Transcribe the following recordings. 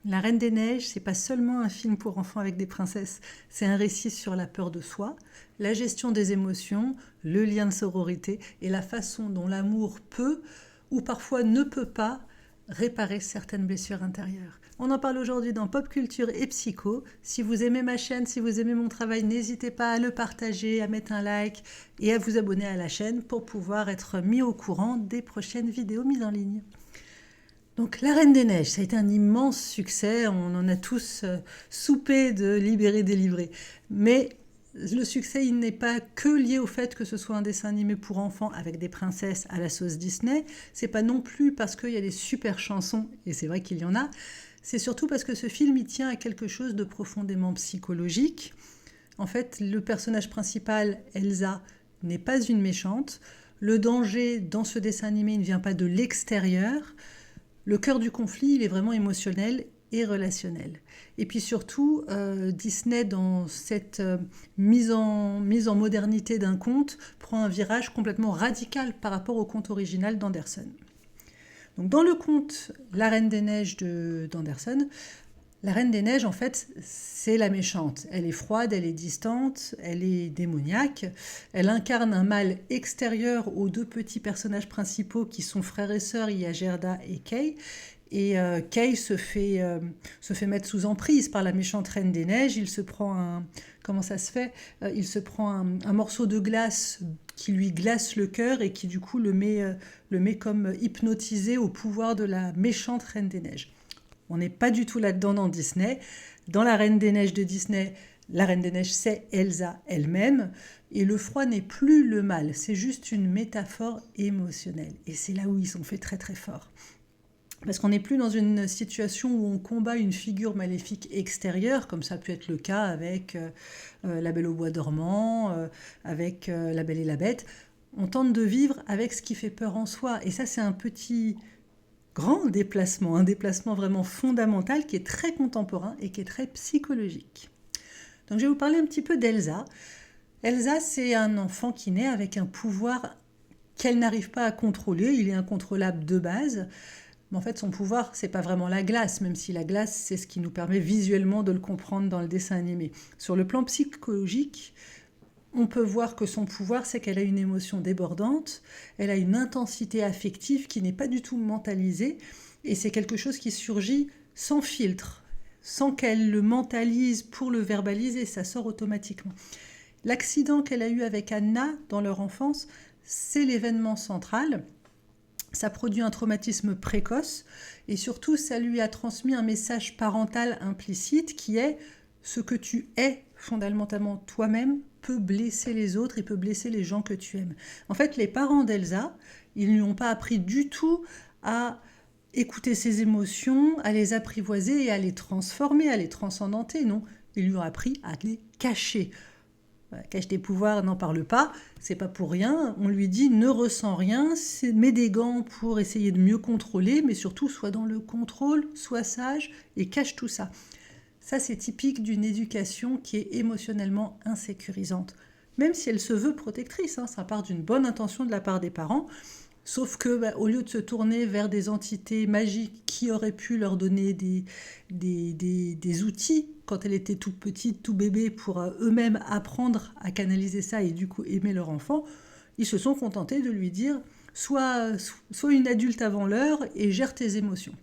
La Reine des Neiges, c'est pas seulement un film pour enfants avec des princesses, c'est un récit sur la peur de soi, la gestion des émotions, le lien de sororité et la façon dont l'amour peut ou parfois ne peut pas réparer certaines blessures intérieures. On en parle aujourd'hui dans Pop Culture et Psycho. Si vous aimez ma chaîne, si vous aimez mon travail, n'hésitez pas à le partager, à mettre un like et à vous abonner à la chaîne pour pouvoir être mis au courant des prochaines vidéos mises en ligne. Donc La Reine des Neiges, ça a été un immense succès, on en a tous soupé de Libéré, délivré. Mais le succès, il n'est pas que lié au fait que ce soit un dessin animé pour enfants avec des princesses à la sauce Disney, c'est pas non plus parce qu'il y a des super chansons, et c'est vrai qu'il y en a, c'est surtout parce que ce film, il tient à quelque chose de profondément psychologique. En fait, le personnage principal, Elsa, n'est pas une méchante. Le danger dans ce dessin animé ne vient pas de l'extérieur. Le cœur du conflit, il est vraiment émotionnel et relationnel. Et puis surtout, Disney, dans cette mise en modernité d'un conte, prend un virage complètement radical par rapport au conte original d'Anderson. Donc dans le conte La Reine des Neiges d'Anderson, la Reine des Neiges, en fait, c'est la méchante. Elle est froide, elle est distante, elle est démoniaque. Elle incarne un mal extérieur aux deux petits personnages principaux qui sont frères et sœurs, il y a Gerda et Kay. Et Kay se fait mettre sous emprise par la méchante Reine des Neiges. Il se prend un... Comment ça se fait Il se prend un morceau de glace qui lui glace le cœur et qui du coup le met comme hypnotisé au pouvoir de la méchante Reine des Neiges. On n'est pas du tout là-dedans dans Disney. Dans La Reine des Neiges de Disney, la Reine des Neiges, c'est Elsa elle-même. Et le froid n'est plus le mal, c'est juste une métaphore émotionnelle. Et c'est là où ils sont faits très très forts. Parce qu'on n'est plus dans une situation où on combat une figure maléfique extérieure, comme ça a pu être le cas avec La Belle au bois dormant, avec La Belle et la Bête. On tente de vivre avec ce qui fait peur en soi. Et ça, c'est un petit grand déplacement, un déplacement vraiment fondamental qui est très contemporain et qui est très psychologique. Donc je vais vous parler un petit peu d'Elsa. Elsa, c'est un enfant qui naît avec un pouvoir qu'elle n'arrive pas à contrôler, il est incontrôlable de base. Mais en fait, son pouvoir, c'est pas vraiment la glace, même si la glace, c'est ce qui nous permet visuellement de le comprendre dans le dessin animé. Sur le plan psychologique, on peut voir que son pouvoir, c'est qu'elle a une émotion débordante, elle a une intensité affective qui n'est pas du tout mentalisée, et c'est quelque chose qui surgit sans filtre, sans qu'elle le mentalise pour le verbaliser, ça sort automatiquement. L'accident qu'elle a eu avec Anna dans leur enfance, c'est l'événement central. Ça produit un traumatisme précoce, et surtout, ça lui a transmis un message parental implicite qui est « ce que tu es fondamentalement toi-même peut blesser les autres et peut blesser les gens que tu aimes. » En fait, les parents d'Elsa, ils ne lui ont pas appris du tout à écouter ses émotions, à les apprivoiser et à les transformer, à les transcendenter, non. Ils lui ont appris à les cacher. Voilà, cache tes pouvoirs, n'en parle pas, c'est pas pour rien. On lui dit ne ressens rien, mets des gants pour essayer de mieux contrôler, mais surtout sois dans le contrôle, sois sage et cache tout ça. Ça, c'est typique d'une éducation qui est émotionnellement insécurisante. Même si elle se veut protectrice, ça part d'une bonne intention de la part des parents, sauf que au lieu de se tourner vers des entités magiques qui auraient pu leur donner des outils quand elle était toute petite, tout bébé, pour eux-mêmes apprendre à canaliser ça et du coup aimer leur enfant, ils se sont contentés de lui dire sois une adulte avant l'heure et gère tes émotions.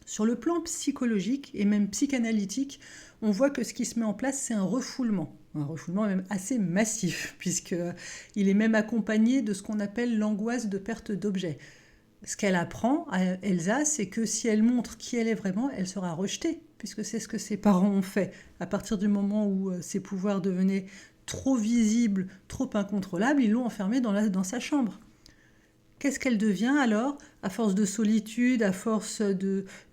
Sur le plan psychologique et même psychanalytique, on voit que ce qui se met en place, c'est un refoulement même assez massif, puisqu'il est même accompagné de ce qu'on appelle l'angoisse de perte d'objet. Ce qu'elle apprend à Elsa, c'est que si elle montre qui elle est vraiment, elle sera rejetée, puisque c'est ce que ses parents ont fait. À partir du moment où ses pouvoirs devenaient trop visibles, trop incontrôlables, ils l'ont enfermée dans sa chambre. Qu'est-ce qu'elle devient alors, à force de solitude, à force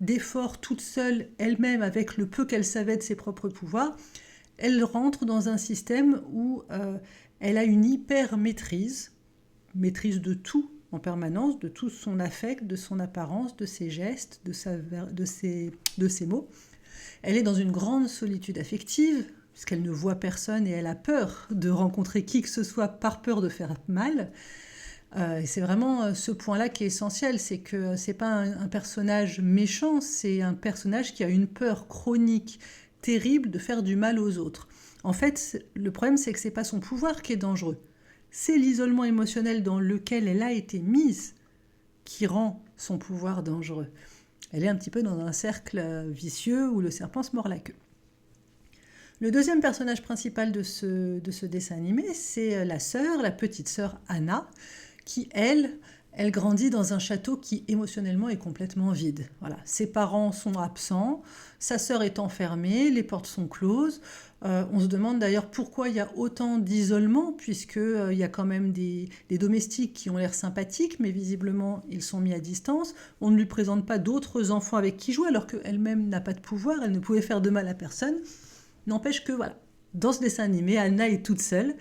d'efforts toute seule, elle-même, avec le peu qu'elle savait de ses propres pouvoirs? Elle rentre dans un système où elle a une hyper-maîtrise de tout en permanence, de tout son affect, de son apparence, de ses gestes, de ses mots. Elle est dans une grande solitude affective, puisqu'elle ne voit personne et elle a peur de rencontrer qui que ce soit par peur de faire mal. Et c'est vraiment ce point-là qui est essentiel, c'est que c'est pas un personnage méchant, c'est un personnage qui a une peur chronique, terrible de faire du mal aux autres. En fait, le problème, c'est que c'est pas son pouvoir qui est dangereux, c'est l'isolement émotionnel dans lequel elle a été mise qui rend son pouvoir dangereux. Elle est un petit peu dans un cercle vicieux où le serpent se mord la queue. Le deuxième personnage principal de ce dessin animé, c'est la sœur, la petite sœur Anna, qui, elle grandit dans un château qui émotionnellement est complètement vide. Voilà. Ses parents sont absents, sa sœur est enfermée, les portes sont closes. On se demande d'ailleurs pourquoi il y a autant d'isolement, puisqu'il y a quand même des domestiques qui ont l'air sympathiques, mais visiblement ils sont mis à distance. On ne lui présente pas d'autres enfants avec qui jouer, alors qu'elle-même n'a pas de pouvoir, elle ne pouvait faire de mal à personne. N'empêche que, voilà, dans ce dessin animé, Anna est toute seule.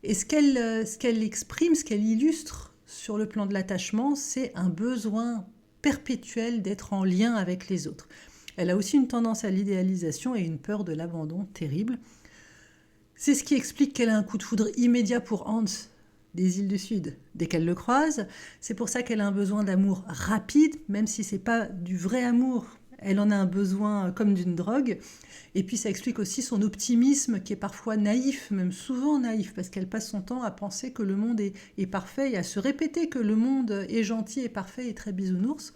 Et ce qu'elle exprime, ce qu'elle illustre sur le plan de l'attachement, c'est un besoin perpétuel d'être en lien avec les autres. Elle a aussi une tendance à l'idéalisation et une peur de l'abandon terrible. C'est ce qui explique qu'elle a un coup de foudre immédiat pour Hans des îles du Sud dès qu'elle le croise. C'est pour ça qu'elle a un besoin d'amour rapide, même si ce n'est pas du vrai amour. Elle en a un besoin comme d'une drogue. Et puis ça explique aussi son optimisme qui est parfois naïf, même souvent naïf, parce qu'elle passe son temps à penser que le monde est parfait et à se répéter que le monde est gentil et parfait et très bisounours.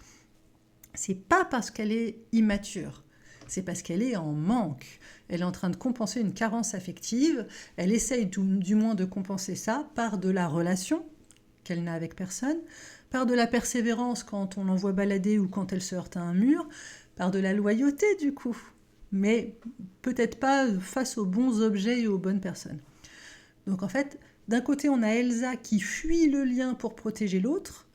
C'est pas parce qu'elle est immature, c'est parce qu'elle est en manque. Elle est en train de compenser une carence affective. Elle essaye du moins de compenser ça par de la relation qu'elle n'a avec personne, par de la persévérance quand on l'envoie balader ou quand elle se heurte à un mur, par de la loyauté du coup, mais peut-être pas face aux bons objets et aux bonnes personnes. Donc en fait, d'un côté on a Elsa qui fuit le lien pour protéger l'autre,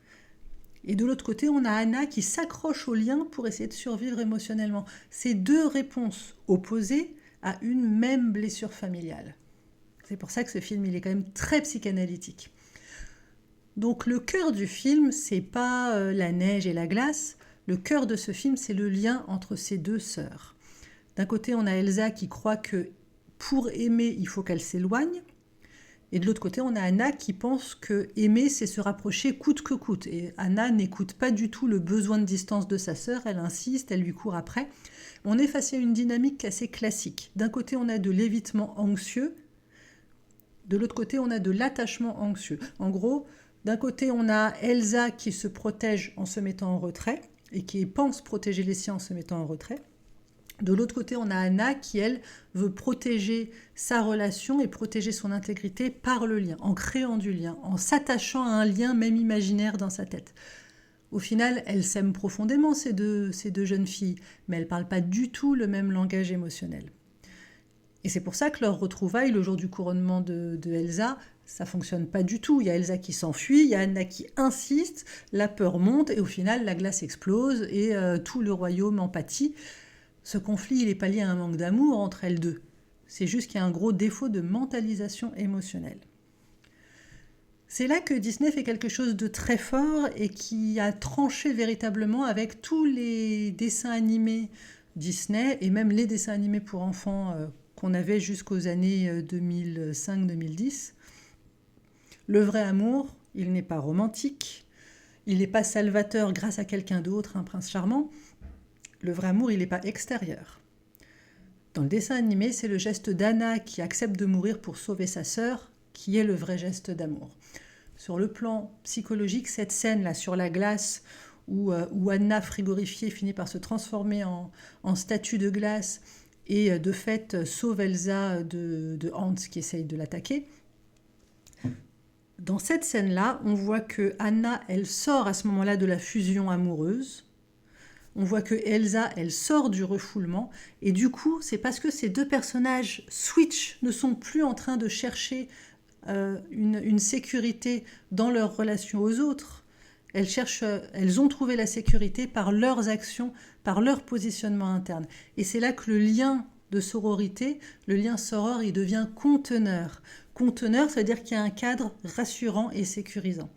et de l'autre côté on a Anna qui s'accroche au lien pour essayer de survivre émotionnellement. C'est deux réponses opposées à une même blessure familiale. C'est pour ça que ce film il est quand même très psychanalytique. Donc le cœur du film, c'est pas la neige et la glace. Le cœur de ce film, c'est le lien entre ces deux sœurs. D'un côté, on a Elsa qui croit que pour aimer, il faut qu'elle s'éloigne. Et de l'autre côté, on a Anna qui pense que aimer, c'est se rapprocher coûte que coûte. Et Anna n'écoute pas du tout le besoin de distance de sa sœur. Elle insiste, elle lui court après. On est face à une dynamique assez classique. D'un côté, on a de l'évitement anxieux. De l'autre côté, on a de l'attachement anxieux. En gros, d'un côté, on a Elsa qui se protège en se mettant en retrait et qui pense protéger les siens en se mettant en retrait. De l'autre côté, on a Anna qui, elle, veut protéger sa relation et protéger son intégrité par le lien, en créant du lien, en s'attachant à un lien même imaginaire dans sa tête. Au final, elles s'aiment profondément, ces deux jeunes filles, mais elles ne parlent pas du tout le même langage émotionnel. Et c'est pour ça que leur retrouvaille, le jour du couronnement de Elsa, ça fonctionne pas du tout. Il y a Elsa qui s'enfuit, il y a Anna qui insiste, la peur monte et au final la glace explose et tout le royaume en pâtit. Ce conflit, il n'est pas lié à un manque d'amour entre elles deux. C'est juste qu'il y a un gros défaut de mentalisation émotionnelle. C'est là que Disney fait quelque chose de très fort et qui a tranché véritablement avec tous les dessins animés Disney et même les dessins animés pour enfants qu'on avait jusqu'aux années 2005-2010. Le vrai amour, il n'est pas romantique, il n'est pas salvateur grâce à quelqu'un d'autre, un prince charmant. Le vrai amour, il n'est pas extérieur. Dans le dessin animé, c'est le geste d'Anna qui accepte de mourir pour sauver sa sœur qui est le vrai geste d'amour. Sur le plan psychologique, cette scène-là sur la glace où Anna, frigorifiée, finit par se transformer en statue de glace et de fait sauve Elsa de Hans qui essaye de l'attaquer. Dans cette scène-là, on voit que Anna, elle sort à ce moment-là de la fusion amoureuse. On voit que Elsa, elle sort du refoulement. Et du coup, c'est parce que ces deux personnages switch, ne sont plus en train de chercher une sécurité dans leur relation aux autres. Elles ont trouvé la sécurité par leurs actions, par leur positionnement interne. Et c'est là que le lien de sororité, le lien soror, il devient conteneur. Conteneur, ça veut dire qu'il y a un cadre rassurant et sécurisant.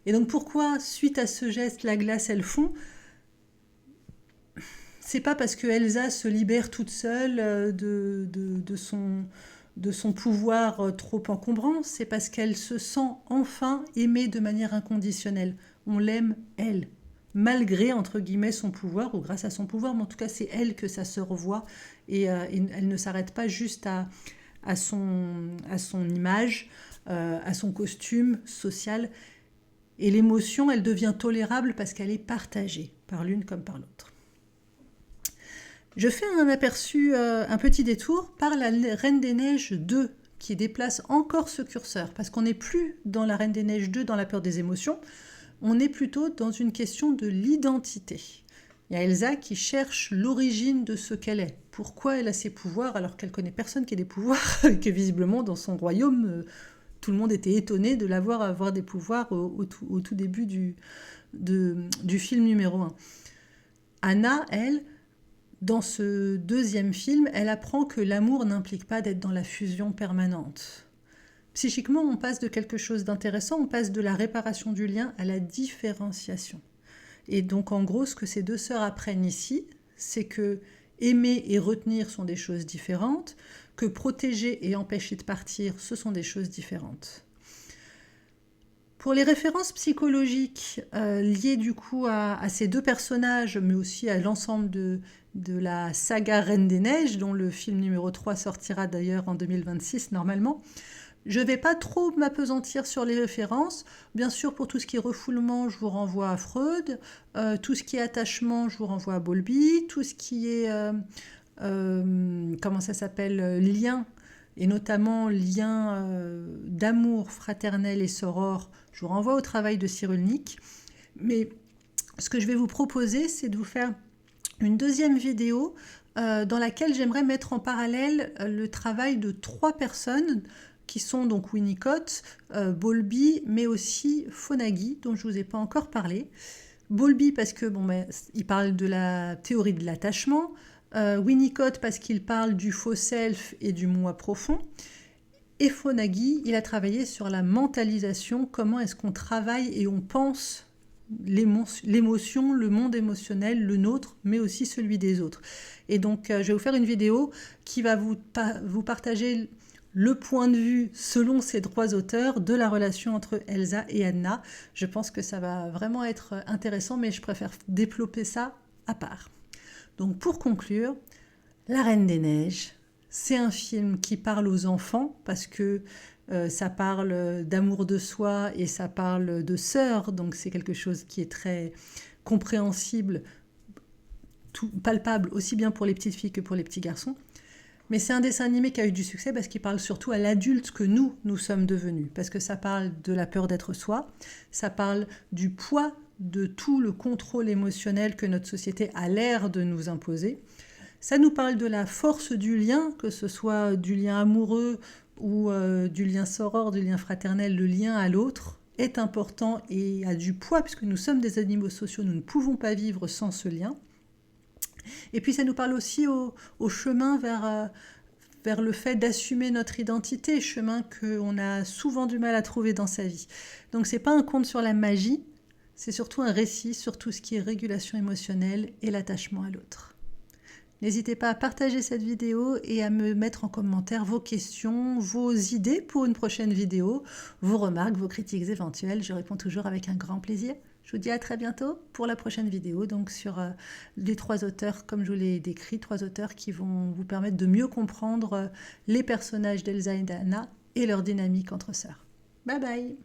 Et donc pourquoi, suite à ce geste, la glace, elle fond ? C'est pas parce que Elsa se libère toute seule de son de son pouvoir trop encombrant, c'est parce qu'elle se sent enfin aimée de manière inconditionnelle. On l'aime, elle, malgré, entre guillemets, son pouvoir, ou grâce à son pouvoir, mais en tout cas, c'est elle que sa sœur voit, et elle ne s'arrête pas juste à son image, à son costume social. Et l'émotion, elle devient tolérable parce qu'elle est partagée par l'une comme par l'autre. Je fais un aperçu, un petit détour par la Reine des Neiges 2, qui déplace encore ce curseur, parce qu'on n'est plus dans la Reine des Neiges 2, dans la peur des émotions, on est plutôt dans une question de l'identité. Il y a Elsa qui cherche l'origine de ce qu'elle est. Pourquoi elle a ses pouvoirs alors qu'elle connaît personne qui a des pouvoirs, et que visiblement dans son royaume, tout le monde était étonné de la voir avoir des pouvoirs au tout début du film numéro 1. Anna, elle, dans ce deuxième film, elle apprend que l'amour n'implique pas d'être dans la fusion permanente. Psychiquement, on passe de quelque chose d'intéressant, on passe de la réparation du lien à la différenciation. Et donc, en gros, ce que ces deux sœurs apprennent ici, c'est que aimer et retenir sont des choses différentes, que protéger et empêcher de partir, ce sont des choses différentes. Pour les références psychologiques liées du coup à ces deux personnages, mais aussi à l'ensemble de la saga Reine des Neiges, dont le film numéro 3 sortira d'ailleurs en 2026 normalement, je ne vais pas trop m'appesantir sur les références. Bien sûr, pour tout ce qui est refoulement, je vous renvoie à Freud. Tout ce qui est attachement, je vous renvoie à Bowlby. Tout ce qui est, lien, et notamment lien d'amour fraternel et soror, je vous renvoie au travail de Cyrulnik. Mais ce que je vais vous proposer, c'est de vous faire une deuxième vidéo dans laquelle j'aimerais mettre en parallèle le travail de 3 personnes qui sont donc Winnicott, Bowlby, mais aussi Fonagy, dont je ne vous ai pas encore parlé. Bowlby parce que il parle de la théorie de l'attachement, Winnicott parce qu'il parle du faux self et du moi profond, et Fonagy, il a travaillé sur la mentalisation, comment est-ce qu'on travaille et on pense l'émotion, le monde émotionnel, le nôtre, mais aussi celui des autres. Et donc, je vais vous faire une vidéo qui va vous partager le point de vue, selon ces 3 auteurs, de la relation entre Elsa et Anna. Je pense que ça va vraiment être intéressant, mais je préfère développer ça à part. Donc, pour conclure, La Reine des Neiges, c'est un film qui parle aux enfants, parce que ça parle d'amour de soi et ça parle de sœurs, donc c'est quelque chose qui est très compréhensible, palpable aussi bien pour les petites filles que pour les petits garçons. Mais c'est un dessin animé qui a eu du succès parce qu'il parle surtout à l'adulte que nous sommes devenus. Parce que ça parle de la peur d'être soi, ça parle du poids de tout le contrôle émotionnel que notre société a l'air de nous imposer. Ça nous parle de la force du lien, que ce soit du lien amoureux ou du lien soror, du lien fraternel. Le lien à l'autre est important et a du poids puisque nous sommes des animaux sociaux, nous ne pouvons pas vivre sans ce lien. Et puis ça nous parle aussi au chemin vers le fait d'assumer notre identité, chemin qu'on a souvent du mal à trouver dans sa vie. Donc c'est pas un conte sur la magie, c'est surtout un récit sur tout ce qui est régulation émotionnelle et l'attachement à l'autre. N'hésitez pas à partager cette vidéo et à me mettre en commentaire vos questions, vos idées pour une prochaine vidéo, vos remarques, vos critiques éventuelles. Je réponds toujours avec un grand plaisir. Je vous dis à très bientôt pour la prochaine vidéo, donc sur les 3 auteurs, comme je vous l'ai décrit, 3 auteurs qui vont vous permettre de mieux comprendre les personnages d'Elsa et d'Anna et leur dynamique entre sœurs. Bye bye!